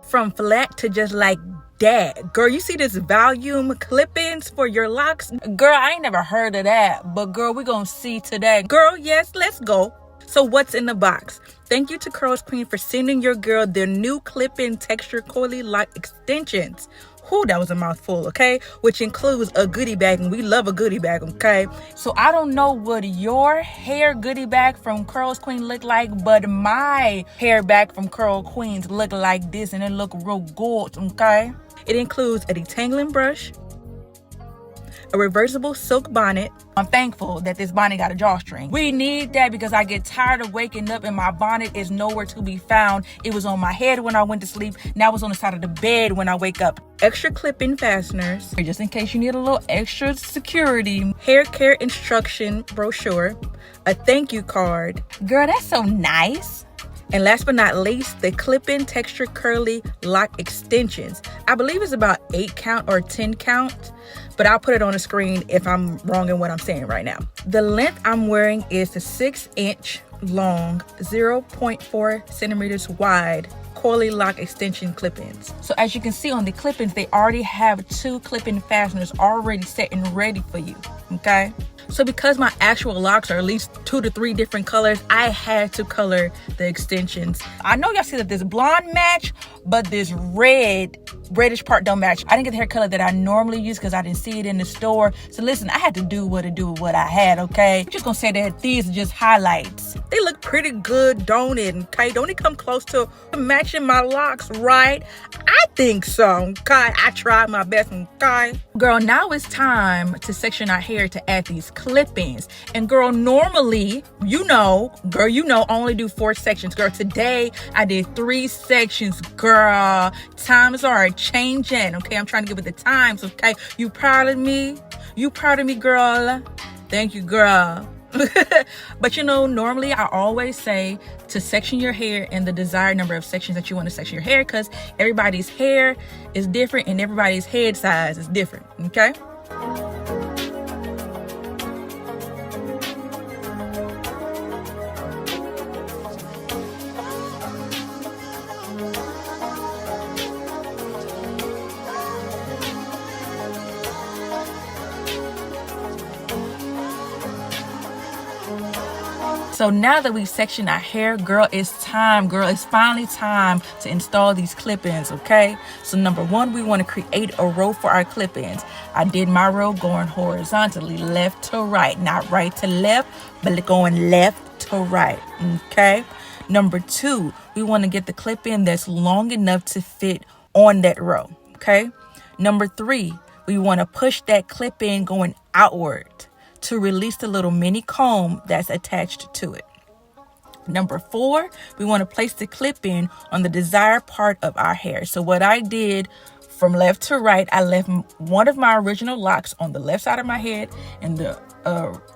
from flat to just like that. Girl, you see this volume clip-ins for your locks? Girl, I ain't never heard of that, but girl, we gonna see today. Girl, yes, let's go. So what's in the box? Thank you to CurlsQueen for sending your girl their new clip-in texture Coily lock extensions. Whew, that was a mouthful, okay? Which includes a goodie bag, and we love a goodie bag, okay? So I don't know what your hair goodie bag from CurlsQueen look like, but my hair bag from CurlsQueen look like this, and it look real good, okay? It includes a detangling brush, a reversible silk bonnet. I'm thankful that this bonnet got a drawstring. We need that because I get tired of waking up and my bonnet is nowhere to be found. It was on my head when I went to sleep. Now it's on the side of the bed when I wake up. Extra clip-in fasteners, just in case you need a little extra security. Hair care instruction brochure. A thank you card. Girl, that's so nice. And last but not least, the clip-in texture curly lock extensions. I believe it's about 8 count or 10 count, but I'll put it on the screen if I'm wrong in what I'm saying right now. The length I'm wearing is the 6-inch long, 0.4 centimeters wide Coily lock extension clip-ins. So as you can see on the clip-ins, they already have 2 clip-in fasteners already set and ready for you, okay? So because my actual locks are at least 2 to 3 different colors, I had to color the extensions. I know y'all see that this blonde match, but this reddish part don't match. I didn't get the hair color that I normally use because I didn't see it in the store. So listen, I had to do what I had, okay? I'm just gonna say that these are just highlights. They look pretty good, don't it? Okay, don't it come close to matching my locks, right? I think so, okay? I tried my best, okay? Girl, now it's time to section our hair to add these clip-ins. And girl, normally, I only do 4 sections. Girl, today I did 3 sections, girl. Times are changing, okay? I'm trying to get with the times, okay? You proud of me? You proud of me, girl? Thank you, girl. But normally I always say to section your hair in the desired number of sections that you want to section your hair, because everybody's hair is different and everybody's head size is different, okay? So now that we've sectioned our hair, girl, it's finally time to install these clip-ins, okay? So number 1, we want to create a row for our clip-ins. I did my row going horizontally, left to right, not right to left, but going left to right, okay? Number 2, we want to get the clip-in that's long enough to fit on that row, okay? Number 3, we want to push that clip-in going outward to release the little mini comb that's attached to it. Number 4, we want to place the clip-in on the desired part of our hair. So what I did from left to right, I left one of my original locks on the left side of my head and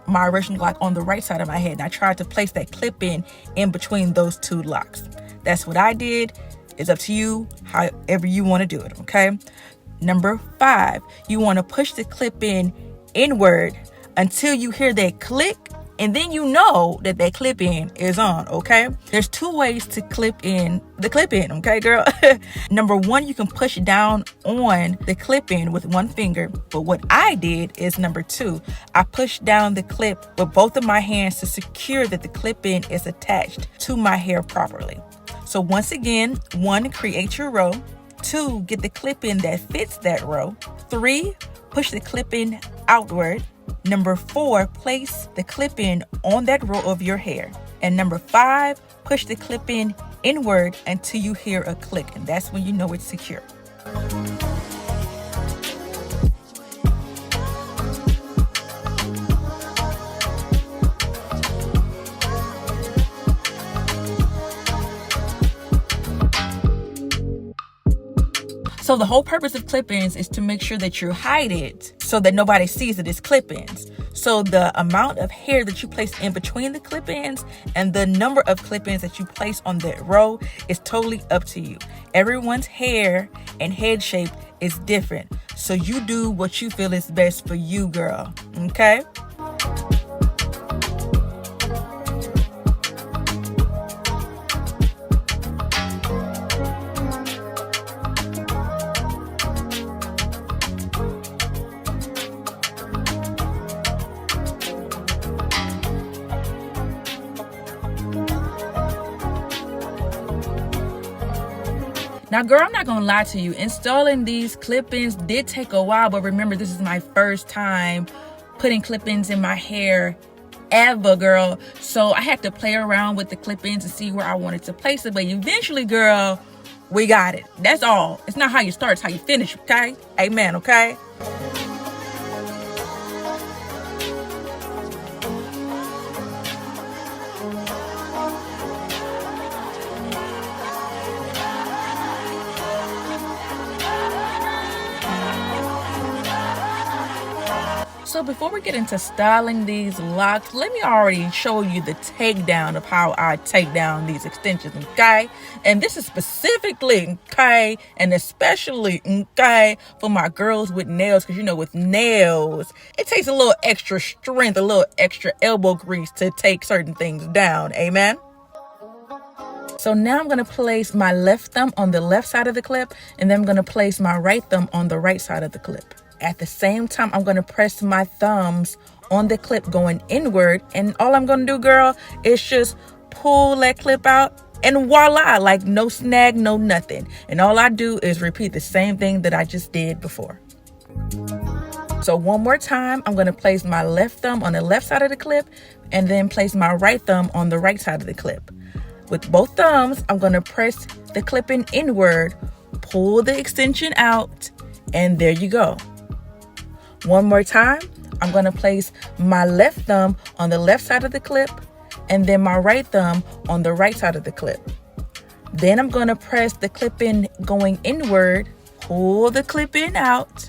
my original lock on the right side of my head. And I tried to place that clip-in in between those 2 locks. That's what I did. It's up to you, however you want to do it, okay? Number 5, you want to push the clip-in inward until you hear that click, and then you know that clip-in is on, okay? There's 2 ways to clip in the clip-in, okay, girl? Number 1, you can push down on the clip-in with 1 finger, but what I did is number 2, I pushed down the clip with both of my hands to secure that the clip-in is attached to my hair properly. So once again, 1, create your row. 2, get the clip-in that fits that row. 3, push the clip-in outward. Number 4, place the clip-in on that row of your hair. And number 5, push the clip-in inward until you hear a click, and that's when you know it's secure. So the whole purpose of clip-ins is to make sure that you hide it so that nobody sees that it's clip-ins. So the amount of hair that you place in between the clip-ins and the number of clip-ins that you place on that row is totally up to you. Everyone's hair and head shape is different. So you do what you feel is best for you, girl. Okay? Now, girl, I'm not gonna lie to you. Installing these clip-ins did take a while, but remember, this is my first time putting clip-ins in my hair ever, girl. So I had to play around with the clip-ins to see where I wanted to place it. But eventually, girl, we got it. That's all. It's not how you start, it's how you finish, okay? Amen, okay? So before we get into styling these locks, let me already show you the takedown of how I take down these extensions, okay? And this is specifically, okay, and especially, okay, for my girls with nails, because you know, with nails, it takes a little extra strength, a little extra elbow grease to take certain things down, amen? So now I'm going to place my left thumb on the left side of the clip, and then I'm going to place my right thumb on the right side of the clip. At the same time, I'm going to press my thumbs on the clip going inward. And all I'm going to do, girl, is just pull that clip out. And voila, like no snag, no nothing. And all I do is repeat the same thing that I just did before. So one more time, I'm going to place my left thumb on the left side of the clip and then place my right thumb on the right side of the clip. With both thumbs, I'm going to press the clip in inward, pull the extension out, and there you go. One more time, I'm going to place my left thumb on the left side of the clip and then my right thumb on the right side of the clip. Then I'm going to press the clip in going inward, pull the clip in out,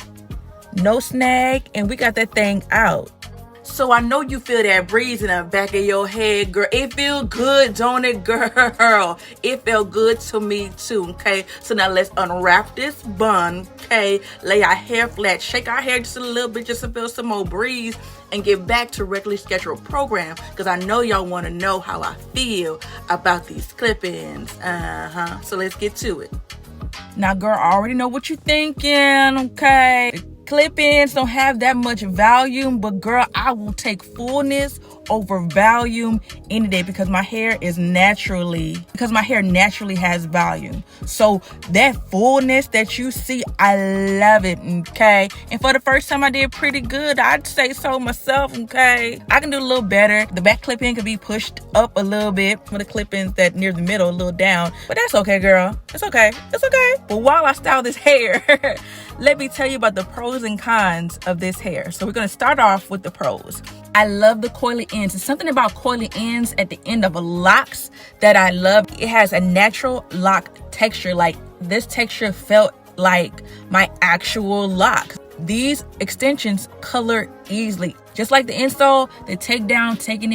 no snag, and we got that thing out. So I know you feel that breeze in the back of your head, girl. It feel good, don't it, girl? It felt good to me too, okay? So now let's unwrap this bun, okay? Lay our hair flat, shake our hair just a little bit just to feel some more breeze and get back to regularly scheduled program, because I know y'all want to know how I feel about these clip-ins. So let's get to it. Now, girl, I already know what you're thinking, okay? Clip-ins don't have that much volume, but girl, I will take fullness over volume any day because my hair naturally has volume. So that fullness that you see, I love it, okay? And for the first time I did pretty good, I'd say so myself, okay? I can do a little better. The back clip-in could be pushed up a little bit for the clip-ins that near the middle, a little down, but that's okay, girl. It's okay. It's okay. But while I style this hair, let me tell you about the pros and cons of this hair. So we're going to start off with the pros. I love the coily ends. It's something about coily ends at the end of a locks that I love. It has a natural lock texture. Like this texture felt like my actual lock. These extensions color easily. Just like the install, the takedown, taking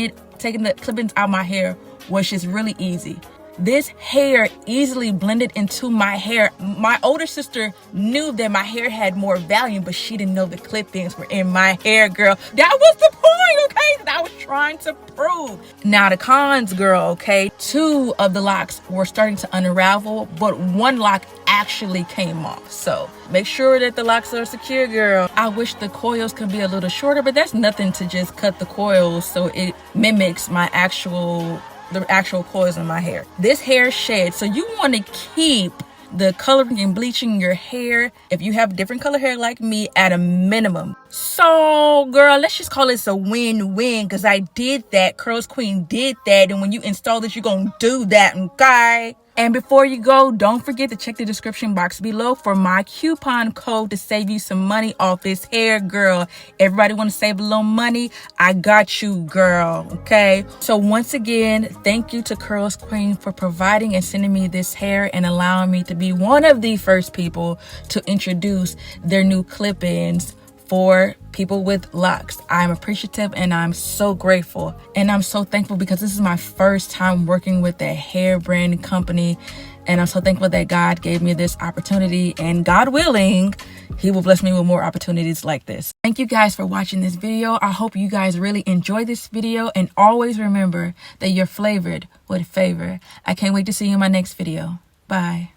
the clip-ins out of my hair was just really easy. This hair easily blended into my hair. My older sister knew that my hair had more volume, but she didn't know the clip-ins were in my hair, girl. That was the point, okay, that I was trying to prove. Now the cons, girl, okay, 2 of the locks were starting to unravel, but 1 lock actually came off. So make sure that the locks are secure, girl. I wish the coils could be a little shorter, but that's nothing to just cut the coils so it mimics the actual coils in my hair. This hair sheds, so you want to keep the coloring and bleaching your hair, if you have different color hair like me, at a minimum. So girl, let's just call this a win-win, because I did that. CurlsQueen did that, and when you install this, you're gonna do that, okay? And before you go, don't forget to check the description box below for my coupon code to save you some money off this hair, girl. Everybody want to save a little money? I got you, girl, okay? So once again, thank you to CurlsQueen for providing and sending me this hair and allowing me to be one of the first people to introduce their new clip-ins for people with locks. I'm appreciative and I'm so grateful and I'm so thankful because this is my first time working with a hair brand company, and I'm so thankful that God gave me this opportunity, and God willing, He will bless me with more opportunities like this. Thank you guys for watching this video. I hope you guys really enjoy this video, and always remember that you're flavored with favor. I can't wait to see you in my next video. Bye.